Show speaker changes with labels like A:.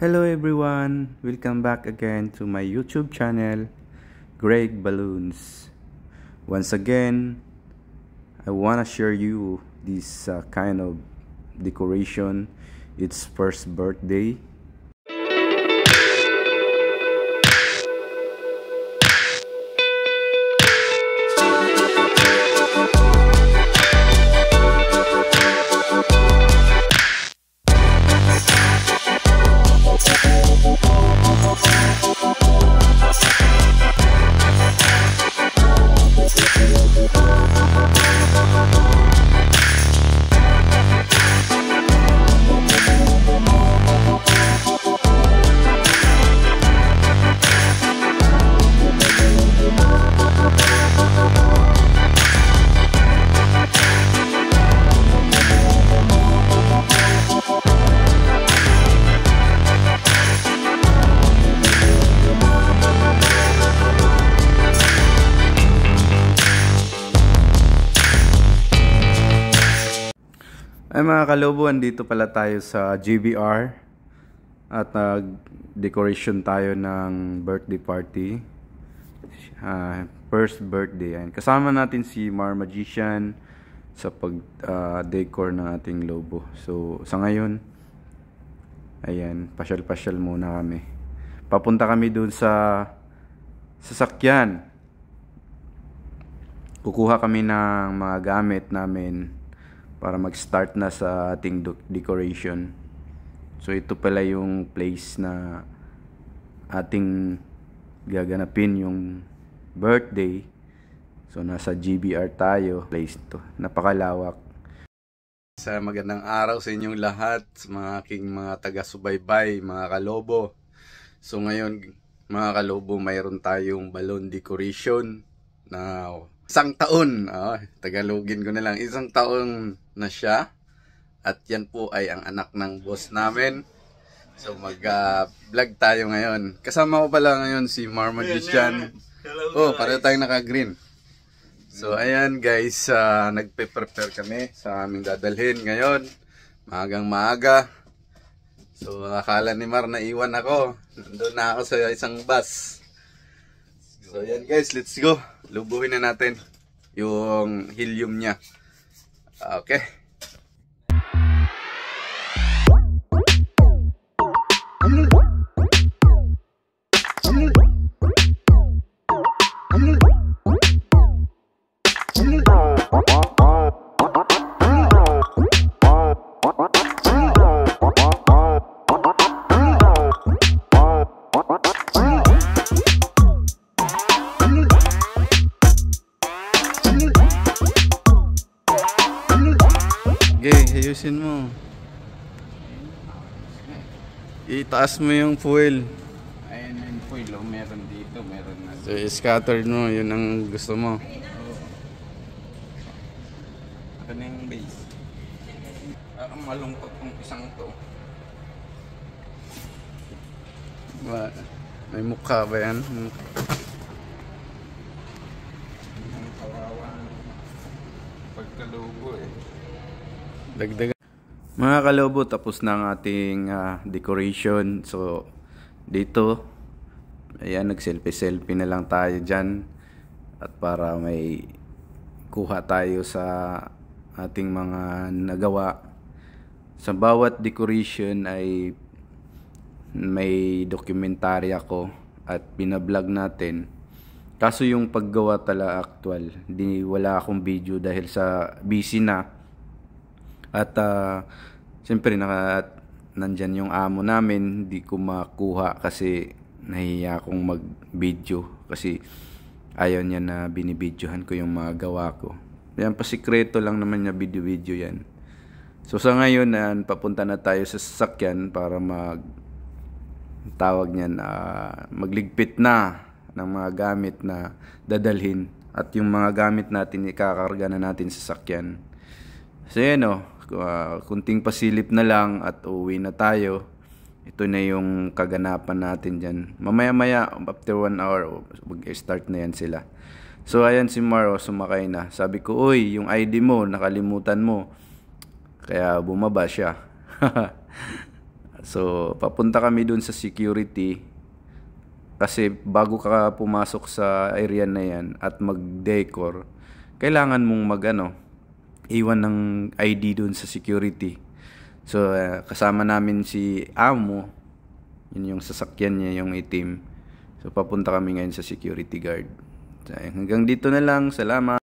A: Hello everyone, welcome back again to my YouTube channel, Greg Balloons. Once again, I wanna share you this kind of decoration. It's first birthday. Ay mga kalobo, andito pala tayo sa GBR at nag-decoration tayo ng birthday party. First birthday. Ayan. Kasama natin si Mar Magician sa pag-decor ng ating lobo. So sa ngayon, ayan, pasyal-pasyal muna kami. Papunta kami dun sa sasakyan. Kukuha kami ng mga gamit namin para mag-start na sa ating decoration. So ito pala yung place na ating gaganapin yung birthday. So nasa GBR tayo. Place to. Napakalawak. Sa magandang araw sa inyong lahat, sa mga aking mga taga-subaybay, mga kalobo. So ngayon, mga kalobo, mayroon tayong balloon decoration na isang taon. Tagalogin ko na lang. Isang taon na siya. At yan po ay ang anak ng boss namin. So mag-vlog tayo ngayon. Kasama ko pala ngayon si Mar Magician. Oh, pareho tayong naka-green. So ayan guys, nagpe-prepare kami sa aming dadalhin ngayon. Maagang maaga. So akala ni Mar na iwan ako. Nandun na ako sa isang bus. So ayan guys, let's go. Lubuhin na natin yung helium niya. Okay. Okay, ayusin mo. Itaas mo yung fuel.
B: Ayun yung fuel, meron dito, meron na.
A: So, scattered mo, yun ang gusto mo.
B: Ito na yung base. Malungkot kung isang to.
A: May mukha ba yan?
B: Ang kawawa pagkalugo eh.
A: Dagdagan. Mga kalobo, tapos na ang ating decoration. So dito, ayan, nag-selfie na lang tayo dyan. At para may kuha tayo sa ating mga nagawa. Sa bawat decoration ay may documentary ako at binablog natin. Kaso yung paggawa tala actual, wala akong video dahil sa busy na. At siyempre nandyan yung amo namin, hindi ko makuha kasi nahiya akong mag-video kasi ayaw niya na binibidyohan ko yung mga gawa ko. Yan, pasikreto lang naman niya, video yan. So sa ngayon, papunta na tayo sa sasakyan para magligpit na ng mga gamit na dadalhin at yung mga gamit natin ikakarga na natin sa sasakyan. So yan kunting pasilip na lang at uwi na tayo. Ito na yung kaganapan natin dyan. Mamaya after 1 hour mag-start na yan sila. So ayan si Maro, sumakay na. Sabi ko, uy, yung ID mo nakalimutan mo. Kaya bumaba siya. So, papunta kami dun sa security kasi bago ka pumasok sa area na yan at mag-decor, kailangan mong iwan ng ID dun sa security. So, kasama namin si Amo, yun yung sasakyan niya, yung itim. So, papunta kami ngayon sa security guard. So, hanggang dito na lang. Salamat.